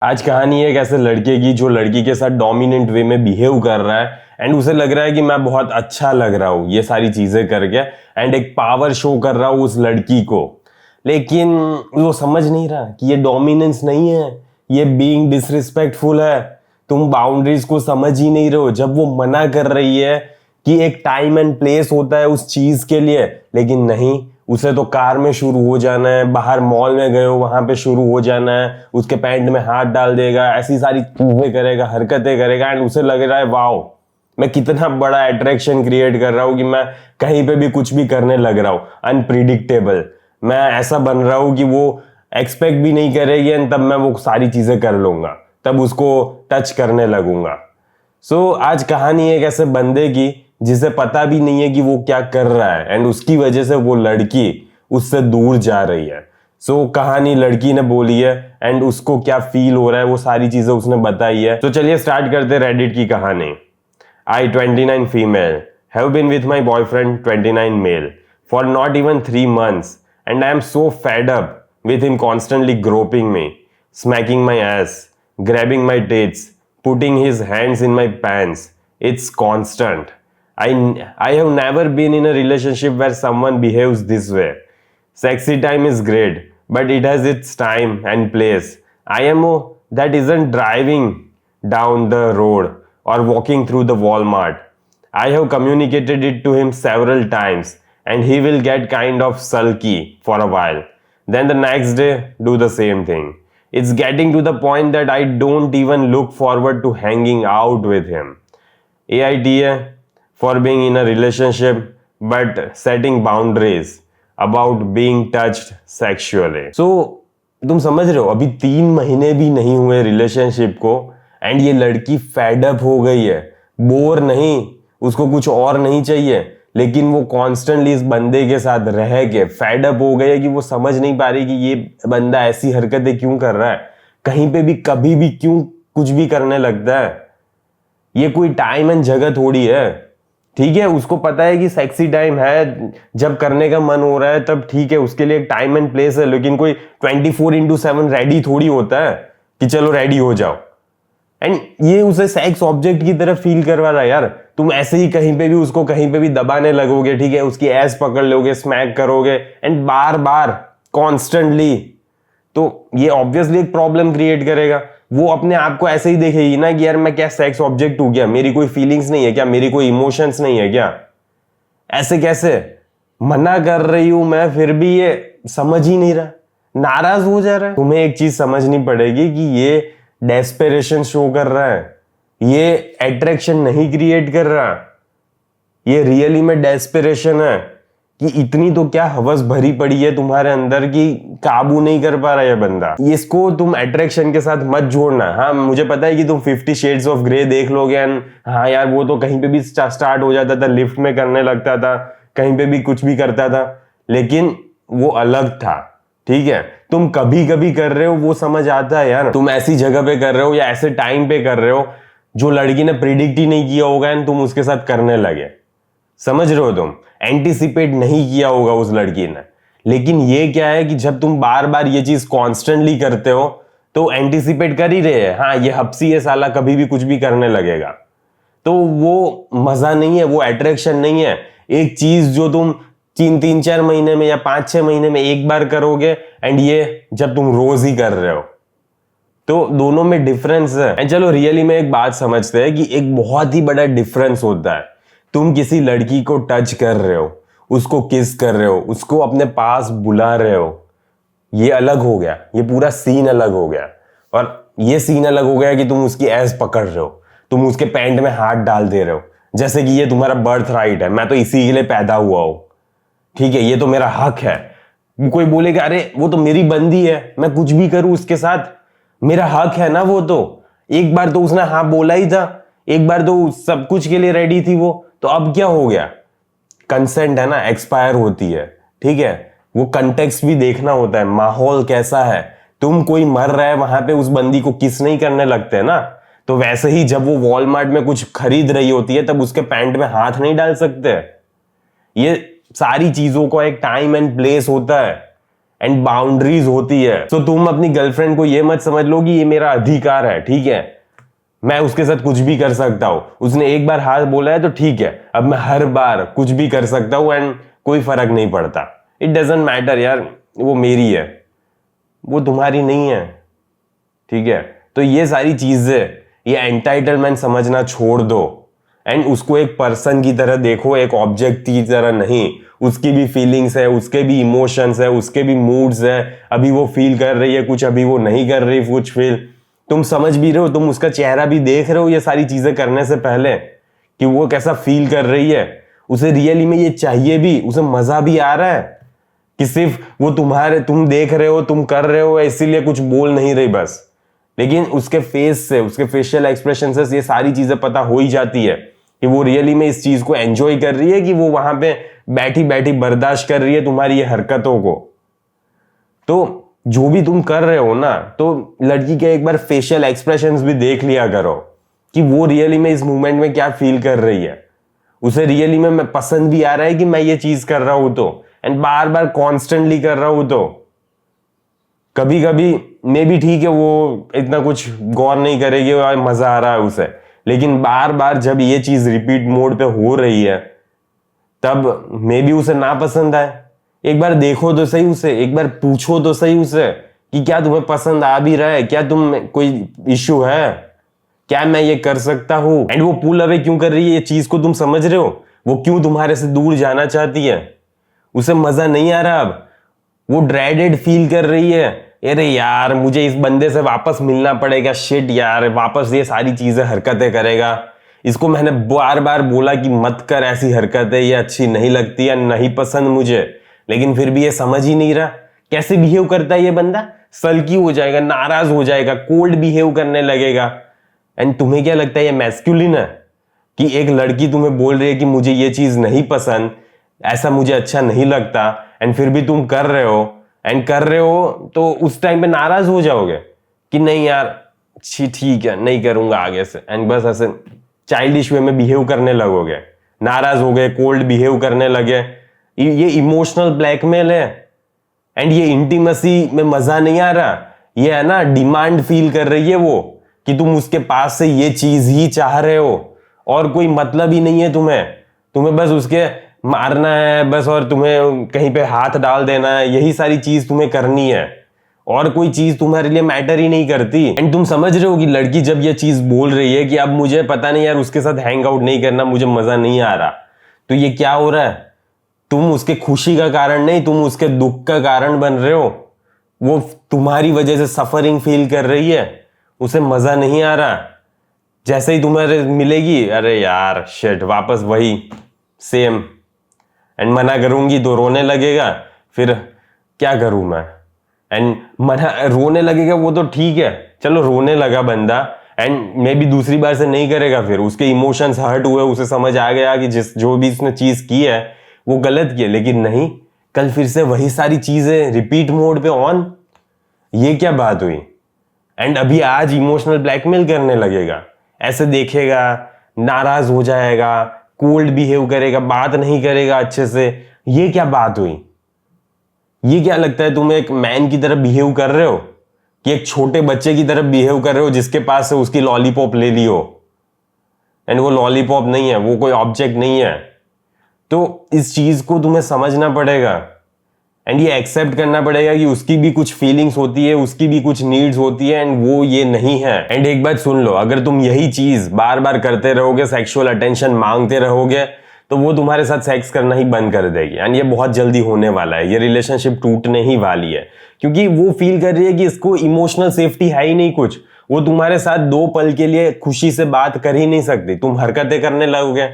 आज कहानी है एक ऐसे लड़के की जो लड़की के साथ डोमिनेंट वे में बिहेव कर रहा है एंड उसे लग रहा है कि मैं बहुत अच्छा लग रहा हूँ ये सारी चीजें करके एंड एक पावर शो कर रहा हूँ उस लड़की को। लेकिन वो समझ नहीं रहा कि ये डोमिनेंस नहीं है, ये बीइंग डिसरिस्पेक्टफुल है। तुम बाउंड्रीज को समझ ही नहीं रहे हो। जब वो मना कर रही है कि एक टाइम एंड प्लेस होता है उस चीज के लिए, लेकिन नहीं, उसे तो कार में शुरू हो जाना है, बाहर मॉल में गए हो वहां पे शुरू हो जाना है, उसके पैंट में हाथ डाल देगा, ऐसी सारी चीजें करेगा, हरकतें करेगा एंड उसे लग रहा है वाओ मैं कितना बड़ा अट्रैक्शन क्रिएट कर रहा हूँ कि मैं कहीं पे भी कुछ भी करने लग रहा हूँ। अनप्रिडिक्टेबल, मैं ऐसा बन रहा हूँ कि वो एक्सपेक्ट भी नहीं करेगी एंड तब मैं वो सारी चीजें कर लूंगा, तब उसको टच करने लगूंगा। आज कहानी एक ऐसे बंदे की जिसे पता भी नहीं है कि वो क्या कर रहा है एंड उसकी वजह से वो लड़की उससे दूर जा रही है। कहानी लड़की ने बोली है एंड उसको क्या फील हो रहा है वो सारी चीजें उसने बताई है। चलिए स्टार्ट करते हैं रेडिट की कहानी। I 29 female have been with my boyfriend 29 male for not even 3 months and I am so fed up with him constantly groping me, smacking my ass, grabbing my tits, putting his hands in my pants. It's constant. I have never been in a relationship where someone behaves this way. Sexy time is great, but it has its time and place. IMO that isn't driving down the road or walking through the Walmart. I have communicated it to him several times and he will get kind of sulky for a while. Then the next day, do the same thing. It's getting to the point that I don't even look forward to hanging out with him. AITA for being in a relationship but setting boundaries about being touched sexually. तुम समझ रहे हो, अभी 3 महीने भी नहीं हुए relationship को एंड ये लड़की फेड अप हो गई है। बोर नहीं, उसको कुछ और नहीं चाहिए, लेकिन वो कॉन्स्टेंटली इस बंदे के साथ रह के फेड अप हो गई है कि वो समझ नहीं पा रही कि ये बंदा ऐसी हरकतें क्यों कर रहा है, कहीं पे भी कभी भी क्यों कुछ भी करने लगता है। ये कोई टाइम एंड जगह थोड़ी है। ठीक है, उसको पता है कि सेक्सी टाइम है, जब करने का मन हो रहा है तब ठीक है, उसके लिए एक टाइम एंड प्लेस है, लेकिन कोई 24/7 रेडी थोड़ी होता है कि चलो रेडी हो जाओ। एंड ये उसे सेक्स ऑब्जेक्ट की तरह फील करवा रहा है। यार तुम ऐसे ही कहीं पे भी उसको कहीं पे भी दबाने लगोगे, ठीक है, उसकी एस पकड़ लोगे, स्मैक करोगे एंड बार बार कॉन्स्टेंटली, तो ये ऑब्वियसली एक प्रॉब्लम क्रिएट करेगा। वो अपने आप को ऐसे ही देखेगी ना कि यार मैं क्या सेक्स ऑब्जेक्ट हूं क्या, मेरी कोई फीलिंग्स नहीं है क्या, मेरी कोई इमोशंस नहीं है क्या। ऐसे कैसे, मना कर रही हूं मैं फिर भी ये समझ ही नहीं रहा, नाराज हो जा रहा है। तुम्हें एक चीज समझनी पड़ेगी कि ये डेस्पेरेशन शो कर रहा है, ये अट्रैक्शन नहीं क्रिएट कर रहा, ये रियली में डेस्पेरेशन है कि इतनी तो क्या हवस भरी पड़ी है तुम्हारे अंदर कि काबू नहीं कर पा रहा है बंदा। इसको तुम अट्रैक्शन के साथ मत जोड़ना। हाँ मुझे पता है कि तुम 50 शेड्स ऑफ ग्रे देख लोगे एंड हाँ यार वो तो कहीं पे भी स्टार्ट हो जाता था, लिफ्ट में करने लगता था, कहीं पे भी कुछ भी करता था, लेकिन वो अलग था। ठीक है, तुम कभी कभी कर रहे हो वो समझ आता है यार, तुम ऐसी जगह पे कर रहे हो या ऐसे टाइम पे कर रहे हो जो लड़की ने प्रिडिक्ट ही नहीं किया होगा एंड तुम उसके साथ करने लगे। समझ रहे हो, तुम एंटिसिपेट नहीं किया होगा उस लड़की ने। लेकिन ये क्या है कि जब तुम बार बार ये चीज कॉन्स्टेंटली करते हो तो एंटिसिपेट कर ही रहे हैं, हाँ ये हप्सी है साला, कभी भी कुछ भी करने लगेगा। तो वो मजा नहीं है, वो अट्रैक्शन नहीं है। एक चीज जो तुम 3-4 महीने में या 5-6 महीने में एक बार करोगे एंड ये जब तुम रोज ही कर रहे हो, तो दोनों में डिफरेंस है। एंड चलो रियली में एक बात समझते हैं कि एक बहुत ही बड़ा डिफरेंस होता है। तुम किसी लड़की को टच कर रहे हो, उसको किस कर रहे हो, उसको अपने पास बुला रहे हो, ये अलग हो गया, ये पूरा सीन अलग हो गया। और ये सीन अलग हो गया कि तुम उसकी एस पकड़ रहे हो, तुम उसके पैंट में हाथ डाल दे रहे हो, जैसे कि ये तुम्हारा बर्थ राइट है, मैं तो इसी के लिए पैदा हुआ हूं, ठीक है, ये तो मेरा हक है। कोई बोलेगा अरे वो तो मेरी बंदी है, मैं कुछ भी करूं उसके साथ, मेरा हक है ना। वो तो एक बार तो उसने हाँ बोला ही था, एक बार तो सब कुछ के लिए रेडी थी वो, तो अब क्या हो गया, कंसेंट है ना, एक्सपायर होती है। ठीक है, वो कंटेक्स्ट भी देखना होता है, माहौल कैसा है। तुम कोई मर रहा है वहां पे उस बंदी को किस नहीं करने लगते ना, तो वैसे ही जब वो वॉलमार्ट में कुछ खरीद रही होती है तब उसके पैंट में हाथ नहीं डाल सकते। ये सारी चीजों का एक टाइम एंड प्लेस होता है एंड बाउंड्रीज होती है। तो तुम अपनी गर्लफ्रेंड को ये मत समझ लो कि ये मेरा अधिकार है, ठीक है, मैं उसके साथ कुछ भी कर सकता हूं, उसने एक बार हाँ बोला है तो ठीक है, अब मैं हर बार कुछ भी कर सकता हूं एंड कोई फर्क नहीं पड़ता। इट डजेंट मैटर यार, वो मेरी है, वो तुम्हारी नहीं है, ठीक है। तो ये सारी चीजें, ये एंटाइटलमेंट समझना छोड़ दो एंड उसको एक पर्सन की तरह देखो, एक ऑब्जेक्ट की तरह नहीं। उसकी भी फीलिंग्स है, उसके भी इमोशंस है, उसके भी मूड्स है, अभी वो फील कर रही है कुछ, अभी वो नहीं कर रही कुछ फील। तुम समझ भी रहे हो, तुम उसका चेहरा भी देख रहे हो ये सारी चीजें करने से पहले कि वो कैसा फील कर रही है, उसे रियली में ये चाहिए भी, उसे मजा भी आ रहा है कि सिर्फ वो तुम देख रहे हो, तुम कर रहे हो इसीलिए कुछ बोल नहीं रही बस। लेकिन उसके फेस से, उसके फेशियल एक्सप्रेशन से ये सारी चीजें पता हो ही जाती है कि वो रियली में इस चीज को एंजॉय कर रही है, कि वो वहां पे बैठी बैठी बर्दाश्त कर रही है तुम्हारी ये हरकतों को। तो जो भी तुम कर रहे हो ना, तो लड़की के एक बार फेशियल एक्सप्रेशंस भी देख लिया करो कि वो रियली में इस मूवमेंट में क्या फील कर रही है, उसे रियली में पसंद भी आ रहा है कि मैं ये चीज कर रहा हूं तो, एंड बार बार कॉन्स्टेंटली कर रहा हूं तो। कभी कभी मे भी ठीक है वो इतना कुछ गौर नहीं करेगी और मजा आ रहा है उसे, लेकिन बार बार जब ये चीज रिपीट मोड पे हो रही है तब मे भी उसे ना पसंद आए। एक बार देखो तो सही उसे, एक बार पूछो तो सही उसे कि क्या तुम्हें पसंद आ भी रहा है, क्या तुम कोई इश्यू है, क्या मैं ये कर सकता हूं। एंड वो पुल अवे क्यों कर रही है, ये चीज को तुम समझ रहे हो, वो क्यों तुम्हारे से दूर जाना चाहती है, उसे मजा नहीं आ रहा, अब वो ड्रेडेड फील कर रही है, अरे यार मुझे इस बंदे से वापस मिलना पड़ेगा, शिट यार वापस ये सारी चीजें हरकतें करेगा, इसको मैंने बार बार बोला कि मत कर ऐसी हरकतें, ये अच्छी नहीं लगती या नहीं पसंद मुझे, लेकिन फिर भी ये समझ ही नहीं रहा। कैसे बिहेव करता है ये बंदा, सल्की हो जाएगा, नाराज हो जाएगा, कोल्ड बिहेव करने लगेगा। एंड तुम्हें क्या लगता है ये मैस्कुलिन है कि एक लड़की तुम्हें बोल रही है कि मुझे ये चीज नहीं पसंद, ऐसा मुझे अच्छा नहीं लगता, एंड फिर भी तुम कर रहे हो, एंड कर रहे हो तो उस टाइम पे नाराज हो जाओगे कि नहीं यार ठीक है नहीं करूंगा आगे से, एंड बस ऐसे चाइल्डिश वे में बिहेव करने लगोगे, नाराज हो गए, कोल्ड बिहेव करने लगे। ये इमोशनल ब्लैकमेल है एंड ये इंटीमेसी में मजा नहीं आ रहा, ये है ना डिमांड फील कर रही है वो कि तुम उसके पास से ये चीज ही चाह रहे हो और कोई मतलब ही नहीं है तुम्हें, तुम्हें बस उसके मारना है बस, और तुम्हें कहीं पे हाथ डाल देना है, यही सारी चीज तुम्हें करनी है और कोई चीज तुम्हारे लिए मैटर ही नहीं करती। एंड तुम समझ रहे हो कि लड़की जब ये चीज बोल रही है कि अब मुझे पता नहीं यार उसके साथ हैंग आउट नहीं करना, मुझे मजा नहीं आ रहा, तो ये क्या हो रहा है, तुम उसके खुशी का कारण नहीं, तुम उसके दुख का कारण बन रहे हो। वो तुम्हारी वजह से सफरिंग फील कर रही है, उसे मजा नहीं आ रहा, जैसे ही तुम्हारे मिलेगी अरे यार शिट वापस वही सेम, एंड मना करूंगी तो रोने लगेगा, फिर क्या करूं मैं, एंड मना रोने लगेगा वो तो ठीक है, चलो रोने लगा बंदा एंड मे भी दूसरी बार से नहीं करेगा, फिर उसके इमोशंस हर्ट हुए, उसे समझ आ गया कि जो भी उसने चीज की है वो गलत की है, लेकिन नहीं, कल फिर से वही सारी चीजें रिपीट मोड पे ऑन, ये क्या बात हुई। एंड अभी आज इमोशनल ब्लैकमेल करने लगेगा, ऐसे देखेगा, नाराज हो जाएगा, कोल्ड बिहेव करेगा, बात नहीं करेगा अच्छे से, ये क्या बात हुई। ये क्या लगता है तुम एक मैन की तरह बिहेव कर रहे हो कि एक छोटे बच्चे की तरह बिहेव कर रहे हो जिसके पास से उसकी लॉलीपॉप ले ली हो, एंड वो लॉलीपॉप नहीं है, वो कोई ऑब्जेक्ट नहीं है। तो इस चीज को तुम्हें समझना पड़ेगा एंड ये एक्सेप्ट करना पड़ेगा कि उसकी भी कुछ फीलिंग्स होती है, उसकी भी कुछ नीड्स होती है एंड वो ये नहीं है। एंड एक बात सुन लो, अगर तुम यही चीज बार बार करते रहोगे, सेक्सुअल अटेंशन मांगते रहोगे, तो वो तुम्हारे साथ सेक्स करना ही बंद कर देगी एंड ये बहुत जल्दी होने वाला है, ये रिलेशनशिप टूटने ही वाली है, क्योंकि वो फील कर रही है कि इसको इमोशनल सेफ्टी है ही नहीं कुछ, वो तुम्हारे साथ 2 पल के लिए खुशी से बात कर ही नहीं सकती, तुम हरकतें करने लगोगे,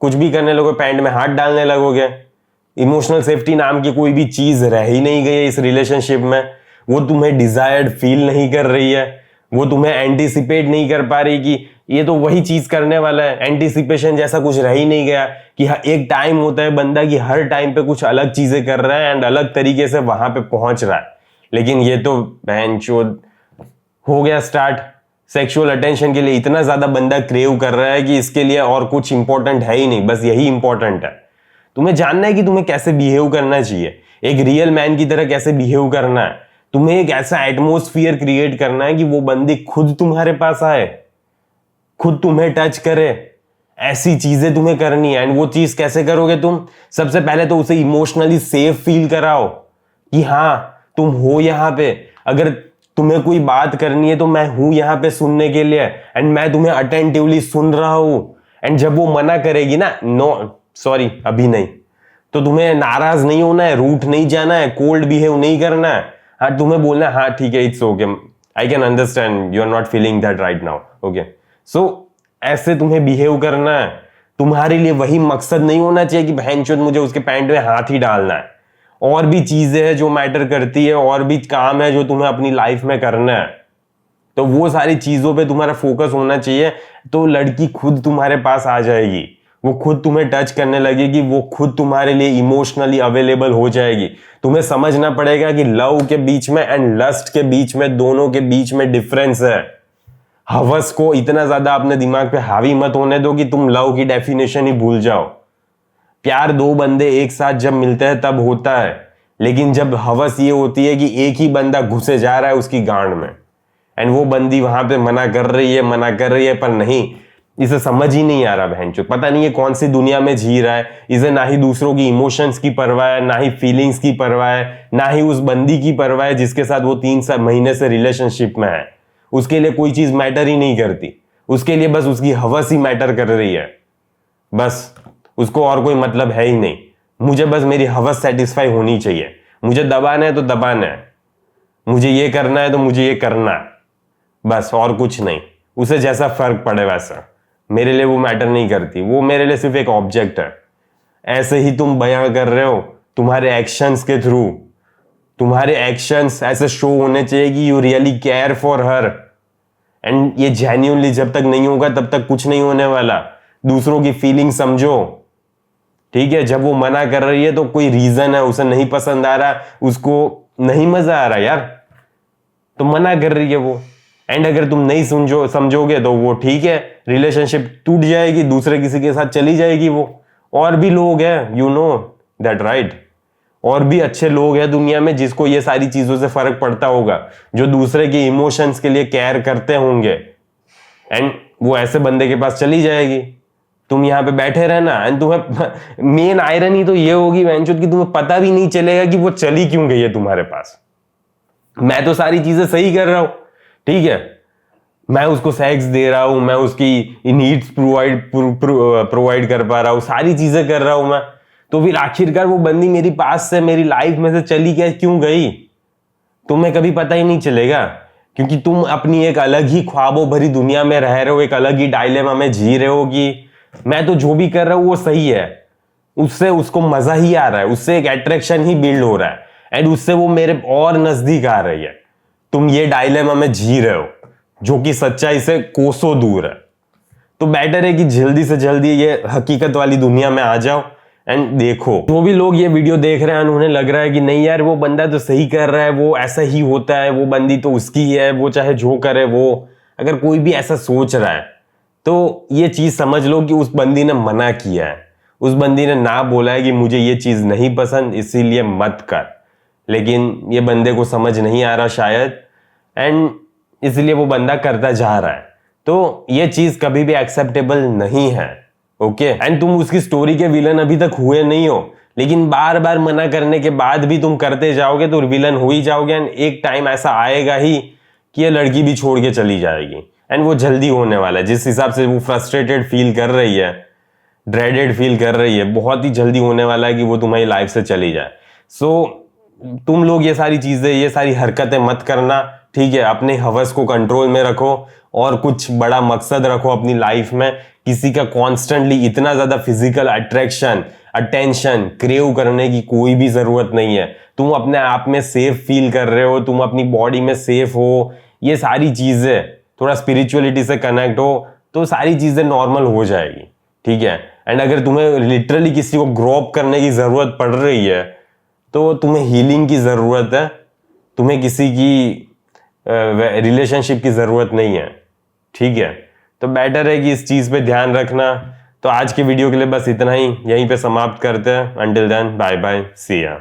कुछ भी करने लगोगे, पैंट में हाथ डालने लगोगे, इमोशनल सेफ्टी नाम की कोई भी चीज रह ही नहीं गई है इस रिलेशनशिप में, वो तुम्हें डिजायर्ड फील नहीं कर रही है, वो तुम्हें एंटीसिपेट नहीं कर पा रही कि ये तो वही चीज करने वाला है, एंटीसिपेशन जैसा कुछ रह ही नहीं गया कि एक टाइम होता है बंदा कि हर टाइम पे कुछ अलग चीजें कर रहा है एंड अलग तरीके से वहां पे पहुंच रहा है, लेकिन ये तो बहनचोद हो गया स्टार्ट, सेक्सुअल अटेंशन के लिए इतना ज्यादा बंदा क्रेव कर रहा है कि इसके लिए और कुछ इंपॉर्टेंट है ही नहीं, बस यही इंपॉर्टेंट है। तुम्हें जानना है कि तुम्हें कैसे बिहेव करना चाहिए, एक रियल मैन की तरह कैसे बिहेव करना है। तुम्हें एक ऐसा एटमोस्फियर क्रिएट करना है कि वो बंदी खुद तुम्हारे पास आए, खुद तुम्हें टच करे। ऐसी चीजें तुम्हें करनी है। एंड वो चीज कैसे करोगे तुम? सबसे पहले तो उसे इमोशनली सेफ फील कराओ कि हाँ तुम हो यहां पे। अगर तुम्हें कोई बात करनी है तो मैं हूं यहां पे सुनने के लिए, एंड मैं तुम्हें अटेंटिवली सुन रहा हूं। एंड जब वो मना करेगी ना, नो सॉरी अभी नहीं, तो तुम्हें नाराज नहीं होना है, रूठ नहीं जाना है, कोल्ड बिहेव नहीं करना है। हाँ तुम्हें बोलना है हाँ ठीक है, it's okay, I can understand you are not feeling that right now, okay. So ऐसे तुम्हें बिहेव करना है। तुम्हारे लिए वही मकसद नहीं होना चाहिए कि बहनचोद मुझे उसके पैंट में हाथ ही डालना है। और भी चीजें हैं जो मैटर करती है, और भी काम है जो तुम्हें अपनी लाइफ में करना है। तो वो सारी चीजों पे तुम्हारा फोकस होना चाहिए। तो लड़की खुद तुम्हारे पास आ जाएगी, वो खुद तुम्हें टच करने लगेगी, वो खुद तुम्हारे लिए इमोशनली अवेलेबल हो जाएगी। तुम्हें समझना पड़ेगा कि लव के बीच में एंड लस्ट के बीच में, दोनों के बीच में डिफरेंस है। हवस को इतना ज्यादा अपने दिमाग पे हावी मत होने दो कि तुम लव की डेफिनेशन ही भूल जाओ। प्यार दो बंदे एक साथ जब मिलते हैं तब होता है, लेकिन जब हवस ये होती है कि एक ही बंदा घुसे जा रहा है उसकी गांड में, एंड वो बंदी वहां पे मना कर रही है पर नहीं, इसे समझ ही नहीं आ रहा बहनचो, पता नहीं है कौन सी दुनिया में जी रहा है। इसे ना ही दूसरों की इमोशंस की परवाह है, ना ही फीलिंग्स की परवाह है, ना ही उस बंदी की परवाह है जिसके साथ वो 3 महीने से रिलेशनशिप में है। उसके लिए कोई चीज मैटर ही नहीं करती, उसके लिए बस उसकी हवस ही मैटर कर रही है। बस उसको और कोई मतलब है ही नहीं। मुझे बस मेरी हवस सेटिस्फाई होनी चाहिए, मुझे दबाना है तो दबाना है, मुझे ये करना है तो मुझे ये करना है, बस और कुछ नहीं। उसे जैसा फर्क पड़े वैसा, मेरे लिए वो मैटर नहीं करती, वो मेरे लिए सिर्फ एक ऑब्जेक्ट है। ऐसे ही तुम बयां कर रहे हो तुम्हारे एक्शंस के थ्रू। तुम्हारे एक्शंस ऐसे शो होने चाहिए कि you really care for her, and ये जेन्युइनली जब तक नहीं होगा तब तक कुछ नहीं होने वाला। दूसरों की फीलिंग समझो, ठीक है? जब वो मना कर रही है तो कोई रीजन है, उसे नहीं पसंद आ रहा, उसको नहीं मजा आ रहा यार, तो मना कर रही है वो। एंड अगर तुम नहीं समझोगे तो वो ठीक है, रिलेशनशिप टूट जाएगी, दूसरे किसी के साथ चली जाएगी वो। और भी लोग हैं, यू नो दैट राइट, और भी अच्छे लोग हैं दुनिया में जिसको ये सारी चीजों से फर्क पड़ता होगा, जो दूसरे के इमोशंस के लिए केयर करते होंगे, एंड वो ऐसे बंदे के पास चली जाएगी। तुम यहां पे बैठे रहना, एंड तुम्हें मेन आयरनी तो ये होगी वेंचुत कि तुम्हें पता भी नहीं चलेगा कि वो चली क्यों गई है तुम्हारे पास। मैं तो सारी चीजें सही कर रहा हूं, ठीक है, मैं उसको सेक्स दे रहा हूं, मैं उसकी नीड्स प्रोवाइड कर पा रहा हूं, सारी चीजें कर रहा हूं मैं, तो फिर आखिरकार वो बंदी मेरी पास से, मेरी लाइफ में से चली क्यों गई? तुम्हें कभी पता ही नहीं चलेगा, क्योंकि तुम अपनी एक अलग ही ख्वाबों भरी दुनिया में रह रहे हो, एक अलग ही डायलेमा में जी रहे हो कि मैं तो जो भी कर रहा हूं वो सही है, उससे उसको मजा ही आ रहा है, उससे एक अट्रैक्शन ही बिल्ड हो रहा है, एंड उससे वो मेरे और नजदीक आ रही है। तुम ये डायलेमा में जी रहे हो जो कि सच्चाई से कोसों दूर है। तो बेटर है कि जल्दी से जल्दी ये हकीकत वाली दुनिया में आ जाओ एंड देखो। जो भी लोग ये वीडियो देख रहे हैं उन्हें लग रहा है कि नहीं यार वो बंदा तो सही कर रहा है, वो ऐसा ही होता है, वो बंदी तो उसकी है, वो चाहे जो करे वो, अगर कोई भी ऐसा सोच रहा है तो ये चीज समझ लो कि उस बंदी ने मना किया है, उस बंदी ने ना बोला है कि मुझे ये चीज नहीं पसंद इसीलिए मत कर, लेकिन ये बंदे को समझ नहीं आ रहा शायद, एंड इसलिए वो बंदा करता जा रहा है। तो ये चीज कभी भी एक्सेप्टेबल नहीं है, ओके? एंड तुम उसकी स्टोरी के विलन अभी तक हुए नहीं हो, लेकिन बार बार मना करने के बाद भी तुम करते जाओगे तो विलन हो ही जाओगे, एंड एक टाइम ऐसा आएगा ही कि ये लड़की भी छोड़ के चली जाएगी, एंड वो जल्दी होने वाला है। जिस हिसाब से वो फ्रस्ट्रेटेड फील कर रही है, ड्रेडेड फील कर रही है, बहुत ही जल्दी होने वाला है कि वो तुम्हारी लाइफ से चली जाए। सो तुम लोग ये सारी चीजें, ये सारी हरकतें मत करना, ठीक है? अपने हवस को कंट्रोल में रखो और कुछ बड़ा मकसद रखो अपनी लाइफ में। किसी का कॉन्स्टेंटली इतना ज्यादा फिजिकल अट्रैक्शन, अटेंशन क्रेव करने की कोई भी जरूरत नहीं है। तुम अपने आप में सेफ फील कर रहे हो, तुम अपनी बॉडी में सेफ हो, ये सारी चीजें, थोड़ा स्पिरिचुअलिटी से कनेक्ट हो तो सारी चीजें नॉर्मल हो जाएगी, ठीक है? एंड अगर तुम्हें लिटरली किसी को ग्रो अप करने की जरूरत पड़ रही है तो तुम्हें हीलिंग की जरूरत है, तुम्हें किसी की रिलेशनशिप की जरूरत नहीं है, ठीक है? तो बेटर है कि इस चीज पे ध्यान रखना, तो आज के वीडियो के लिए बस इतना ही, यहीं पे समाप्त करते हैं। अंटिल देन बाय बाय, सी या।